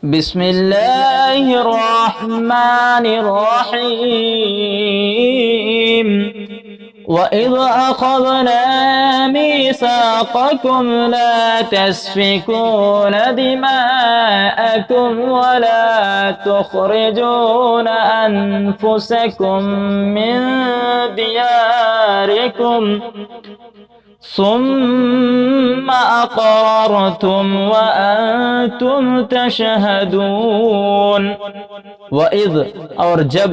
بسم الله الرحمن الرحيم وإذ أخذنا ميثاقكم لا تسفكون دماءكم ولا تخرجون أنفسكم من دياركم ثم أقررتم وأنتم تشهدون وَإِذْ اور جب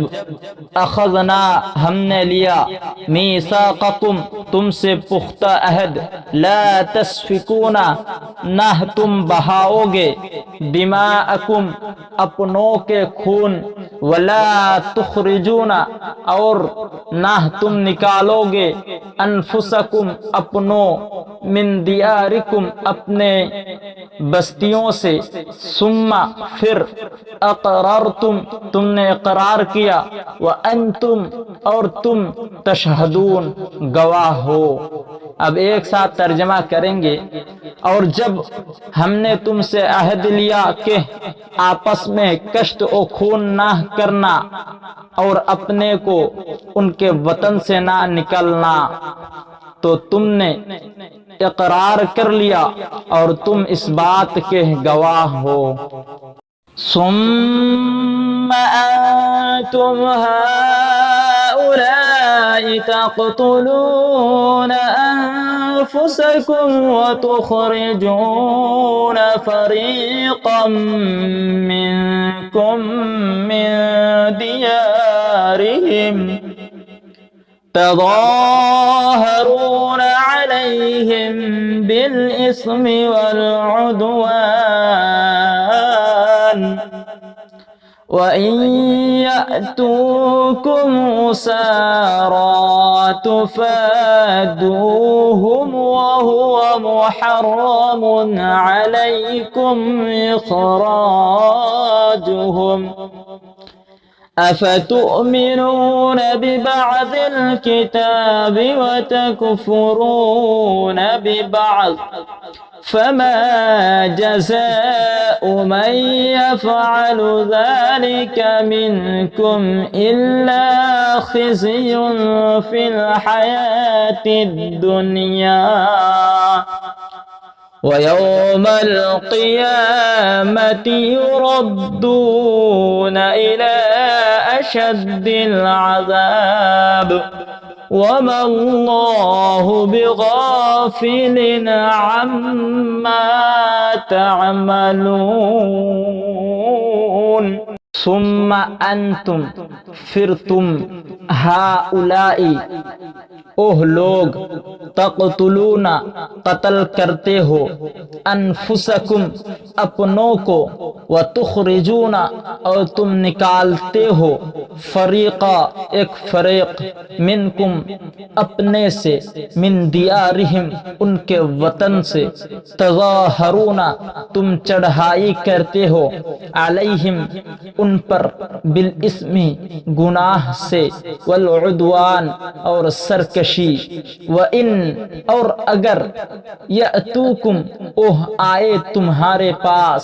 اخذنا ہم نے لیا میثاقکم تم سے پختہ عہد لا تسفکون نہ تم بہاؤ گے دماءکم اپنوں کے خون ولا تخرجون اور نہ تم نکالو گے انفسکم اپنوں من دیارکم اپنے بستیوں سے ثم پھر اقررتم تم نے اقرار کیا وانتم اور تم تشہدون گواہ ہو۔ اب ایک ساتھ ترجمہ کریں گے۔ اور جب ہم نے تم سے عہد لیا کہ آپس میں کشت و خون نہ کرنا اور اپنے کو ان کے وطن سے نہ نکلنا، تو تم نے اقرار کر لیا اور تم اس بات کے گواہ ہو۔ ثم أنتم هؤلاء تقتلون أنفسكم وتخرجون فريقا منكم من ديارهم تظاهرون عليهم بالإثم والعدوان وَإِن يَأْتُوكُمْ أُسَارَىٰ تُفَادُوهُمْ وَهُوَ مُحَرَّمٌ عَلَيْكُمْ إِخْرَاجُهُمْ أَفَتُؤْمِنُونَ بِبَعْضِ الْكِتَابِ وَتَكْفُرُونَ بِبَعْضٍ فما جزاء من يفعل ذلك منكم إلا خزي في الحياة الدنيا ويوم القيامة يردون إلى أشد العذاب وما الله بغافل عما تعملون۔ ثم انتم پھر تم ہؤلاء اوہ لوگ تقتلون قتل کرتے ہو انفسکم اپنوں کو وتخرجون اور تم نکالتے ہو فریقا ایک فریق منکم اپنے سے من دیارہم ان کے وطن سے تظاہرون تم چڑھائی کرتے ہو علیہم ان پر بالاسم گناہ سے والعدوان اور سرکشی وَإِن اور اگر یأتوکم اوہ آئے تمہارے پاس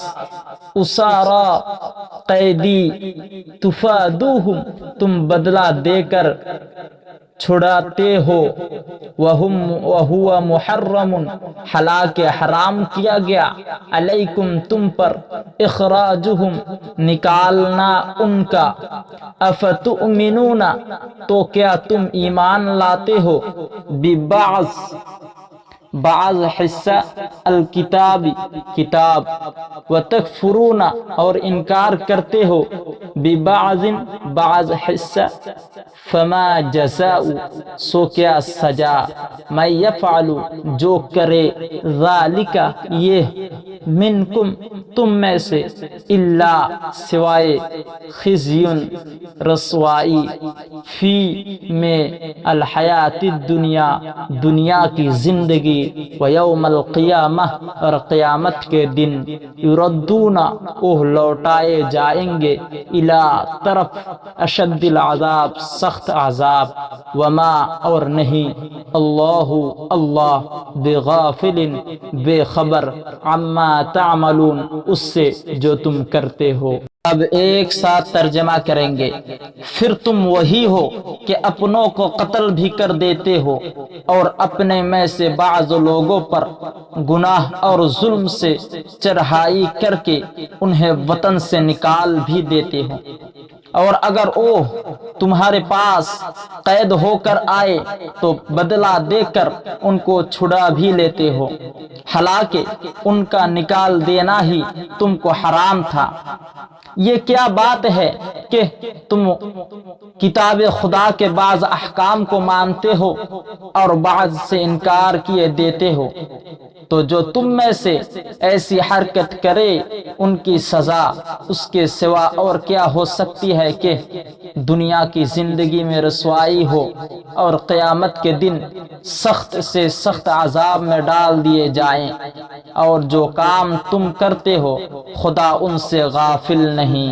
اسارا قیدی تفادوہم تم بدلہ دے کر چھڑاتے ہو وَهُوَ مُحَرَّمٌ حالانکہ حرام کیا گیا علیکم تم پر اخراجہم نکالنا ان کا افتؤمنون تو کیا تم ایمان لاتے ہو ببعض بعض حصہ الکتاب کتاب وتکفرون اور انکار کرتے ہو ببعض بعض حصہ فما جزاء سو کیا سزا من یفعل جو کرے ذالک یہ منکم تم میں سے الا سوائے خزی رسوائی فی میں الحیات الدنیا دنیا کی زندگی ویوم القیامہ اور قیامت کے دن یردون اوہ لوٹائے جائیں گے الى طرف اشد العذاب، سخت عذاب، وما اور نہیں اللہ اللہ بغافل بے خبر عما تعملون اس سے جو تم کرتے ہو۔ اب ایک ساتھ ترجمہ کریں گے۔ پھر تم وہی ہو کہ اپنوں کو قتل بھی کر دیتے ہو اور اپنے میں سے بعض لوگوں پر گناہ اور ظلم سے چڑھائی کر کے انہیں وطن سے نکال بھی دیتے ہو، اور اگر وہ تمہارے پاس قید ہو کر آئے تو بدلہ دے کر ان کو چھڑا بھی لیتے ہو، حالانکہ ان کا نکال دینا ہی تم کو حرام تھا۔ یہ کیا بات ہے کہ تم کتاب خدا کے بعض احکام کو مانتے ہو اور بعض سے انکار کیے دیتے ہو؟ تو جو تم میں سے ایسی حرکت کرے ان کی سزا اس کے سوا اور کیا ہو سکتی ہے کہ دنیا کی زندگی میں رسوائی ہو اور قیامت کے دن سخت سے سخت عذاب میں ڈال دیے جائیں، اور جو کام تم کرتے ہو خدا ان سے غافل نہیں۔